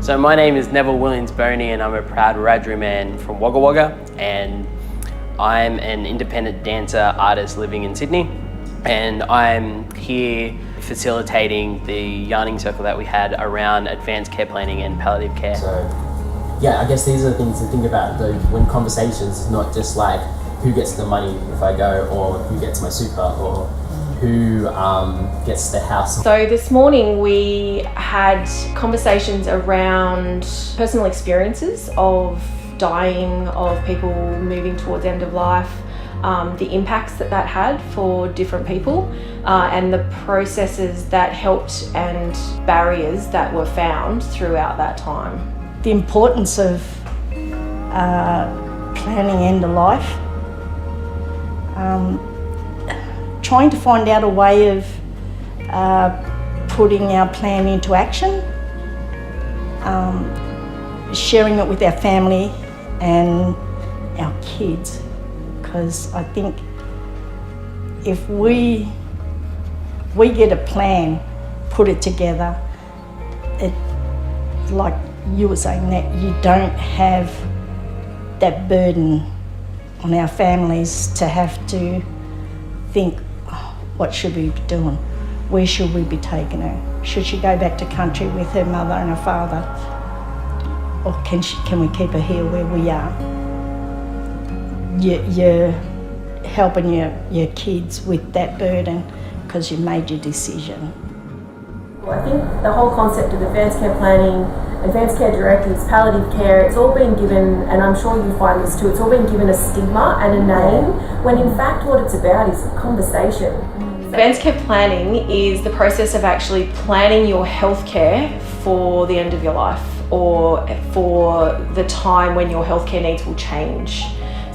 So my name is Neville Williams Boney and I'm a proud Wiradjuri man from Wagga Wagga, and I'm an independent dancer artist living in Sydney, and I'm here facilitating the yarning circle that we had around advanced care planning and palliative care. So yeah, I guess these are the things to think about though when conversations, not just like who gets the money if I go, or who gets my super, or who gets the house. So this morning we had conversations around personal experiences of dying, of people moving towards end of life, the impacts that had for different people, and the processes that helped and barriers that were found throughout that time. The importance of planning end of life. Trying to find out a way of putting our plan into action, sharing it with our family and our kids, because I think if we get a plan, put it together, it, like you were saying, that you don't have that burden on our families to have to think, what should we be doing? Where should we be taking her? Should she go back to country with her mother and her father? Or can we keep her here where we are? You're helping your kids with that burden because you made your decision. I think the whole concept of advanced care planning, advanced care directives, palliative care, it's all been given, and I'm sure you find this too, it's all been given a stigma and a name, when in fact what it's about is conversation. Advanced care planning is the process of actually planning your healthcare for the end of your life, or for the time when your healthcare needs will change.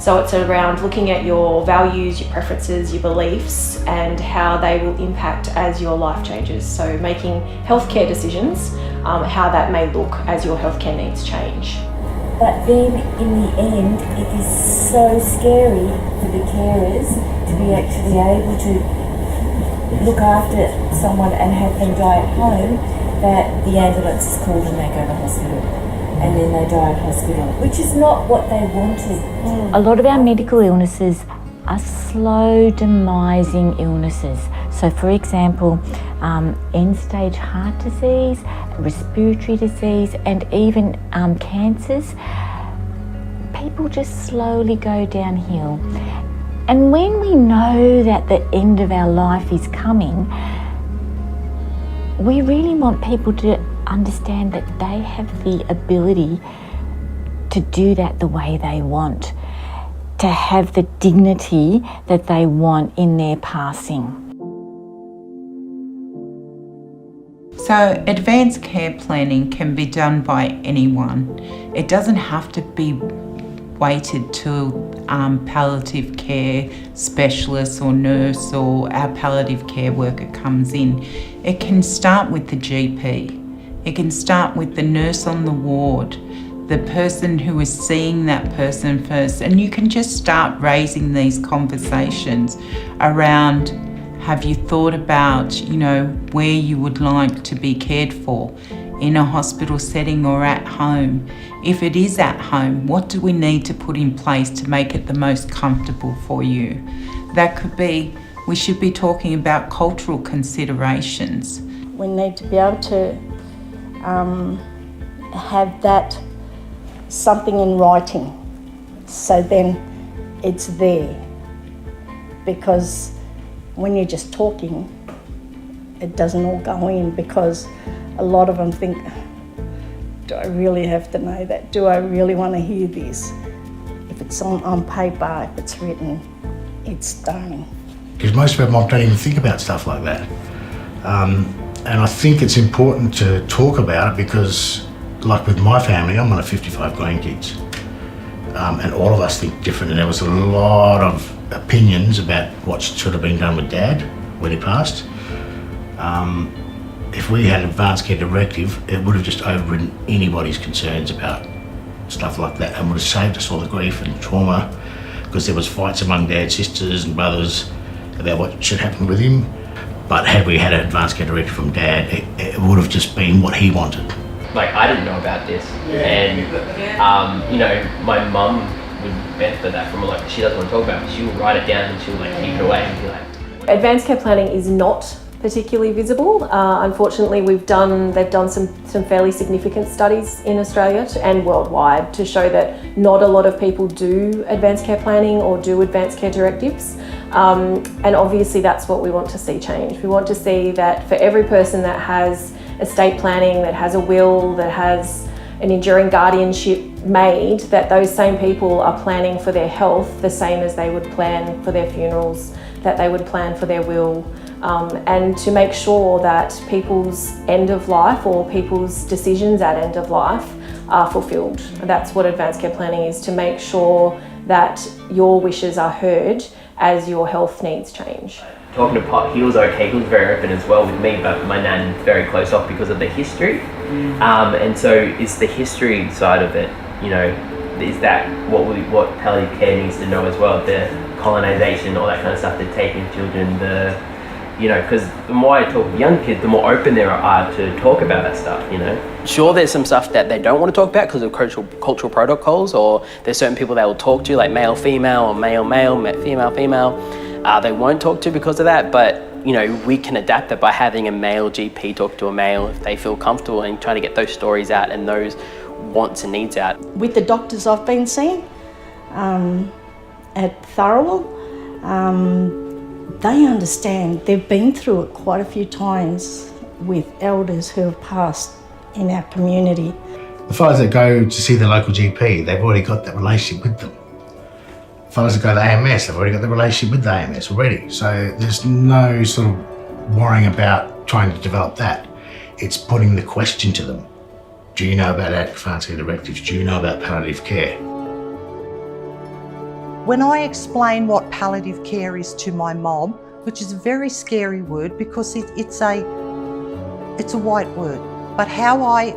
So it's around looking at your values, your preferences, your beliefs, and how they will impact as your life changes. So making healthcare decisions, how that may look as your healthcare needs change. But then in the end, it is so scary for the carers to be actually able to look after someone and have them die at home, that the ambulance is called and they go to hospital, and then they die at hospital, which is not what they wanted. A lot of our medical illnesses are slow demising illnesses. So for example, end-stage heart disease, respiratory disease, and even cancers, people just slowly go downhill. And when we know that the end of our life is coming, we really want people to understand that they have the ability to do that the way they want, to have the dignity that they want in their passing. So advanced care planning can be done by anyone. It doesn't have to be weighted to palliative care specialist or nurse or our palliative care worker comes in. It can start with the GP. It can start with the nurse on the ward, the person who is seeing that person first, and you can just start raising these conversations around, have you thought about, where you would like to be cared for, in a hospital setting or at home? If it is at home, what do we need to put in place to make it the most comfortable for you? That could be, we should be talking about cultural considerations. We need to be able to have that something in writing, so then it's there. Because when you're just talking, it doesn't all go in, because a lot of them think, do I really have to know that? Do I really want to hear this? If it's on paper, if it's written, it's done. Because most of them don't even think about stuff like that. And I think it's important to talk about it because, like with my family, I'm one of 55 grandkids. And all of us think different, and there was a lot of opinions about what should have been done with Dad when he passed. If we had an advanced care directive, it would have just overridden anybody's concerns about stuff like that and would have saved us all the grief and trauma, because there was fights among Dad's sisters and brothers about what should happen with him. But had we had an advanced care directive from Dad, it would have just been what he wanted. like I didn't know about this, and you know, my mum would benefit that from like, she doesn't want to talk about it, she'll write it down and she'll like keep it away and be like. Advanced care planning is not particularly visible. Unfortunately, they've done some fairly significant studies in Australia and worldwide to show that not a lot of people do advanced care planning or do advanced care directives. And obviously that's what we want to see change. We want to see that for every person that has estate planning, that has a will, that has an enduring guardianship made, that those same people are planning for their health the same as they would plan for their funerals, that they would plan for their will, and to make sure that people's end of life or people's decisions at end of life are fulfilled. That's what advanced care planning is, to make sure that your wishes are heard as your health needs change. Talking to Pop, he was okay, he was very open as well with me, but my nan's very close off because of the history. And so it's the history side of it, you know, is that what palliative care needs to know as well, the colonisation, all that kind of stuff, the taking children, you know, because the more I talk to young kids, the more open they are to talk about that stuff, you know. Sure, there's some stuff that they don't want to talk about because of cultural protocols, or there's certain people they will talk to, like male, female, or male, female, female. They won't talk to because of that, but you know, we can adapt that by having a male GP talk to a male if they feel comfortable, and trying to get those stories out and those wants and needs out. With the doctors I've been seeing at Tharawal, they understand. They've been through it quite a few times with elders who have passed in our community. The fellows that go to see the local GP, they've already got that relationship with them. Fellows that go to the AMS, they've already got the relationship with the AMS already. So there's no sort of worrying about trying to develop that. It's putting the question to them. Do you know about advanced care directives? Do you know about palliative care? When I explain what palliative care is to my mob, which is a very scary word because it's a white word, but how I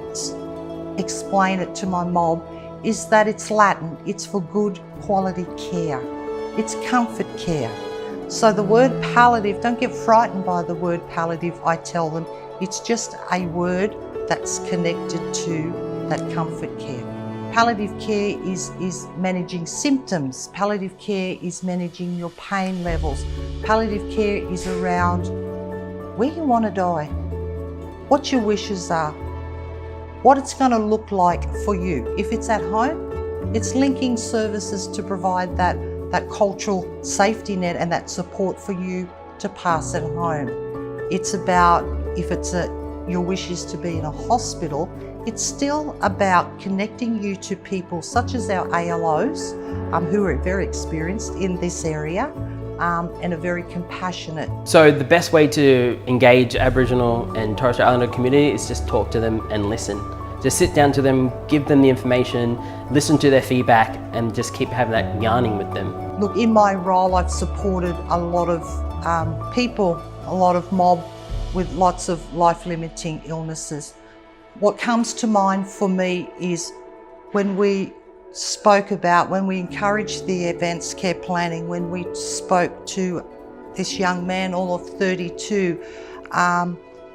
explain it to my mob is that it's Latin, it's for good quality care. It's comfort care. So the word palliative, don't get frightened by the word palliative, I tell them. It's just a word that's connected to that comfort care. Palliative care is managing symptoms. Palliative care is managing your pain levels. Palliative care is around where you want to die, what your wishes are, what it's going to look like for you. If it's at home, it's linking services to provide that cultural safety net and that support for you to pass at home. It's about, if it's your wish is to be in a hospital, it's still about connecting you to people such as our ALOs, who are very experienced in this area and are very compassionate. So the best way to engage Aboriginal and Torres Strait Islander community is just talk to them and listen. Just sit down to them, give them the information, listen to their feedback, and just keep having that yarning with them. Look, in my role, I've supported a lot of people, a lot of mob with lots of life-limiting illnesses. What comes to mind for me is when we encouraged the advanced care planning, when we spoke to this young man, all of 32,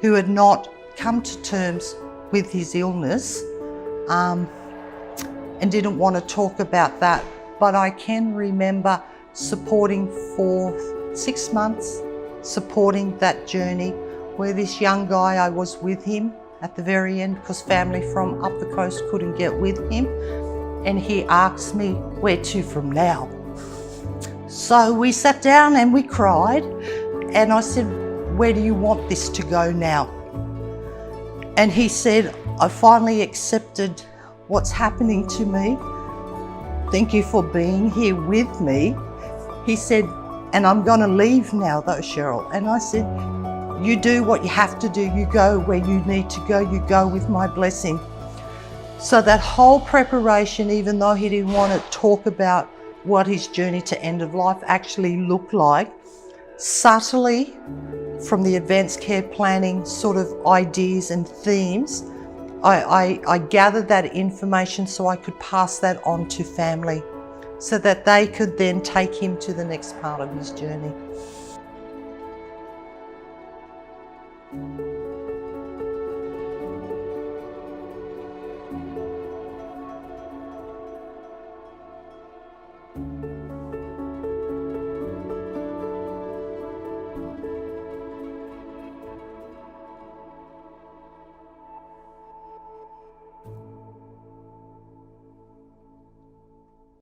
who had not come to terms with his illness and didn't want to talk about that. But I can remember supporting for 6 months, supporting that journey, where this young guy, I was with him at the very end because family from up the coast couldn't get with him. And he asked me, where to from now? So we sat down and we cried. And I said, where do you want this to go now? And he said, I finally accepted what's happening to me. Thank you for being here with me. He said, and I'm going to leave now though, Cheryl. And I said, you do what you have to do. You go where you need to go. You go with my blessing. So that whole preparation, even though he didn't want to talk about what his journey to end of life actually looked like, subtly from the advanced care planning sort of ideas and themes, I gathered that information so I could pass that on to family so that they could then take him to the next part of his journey.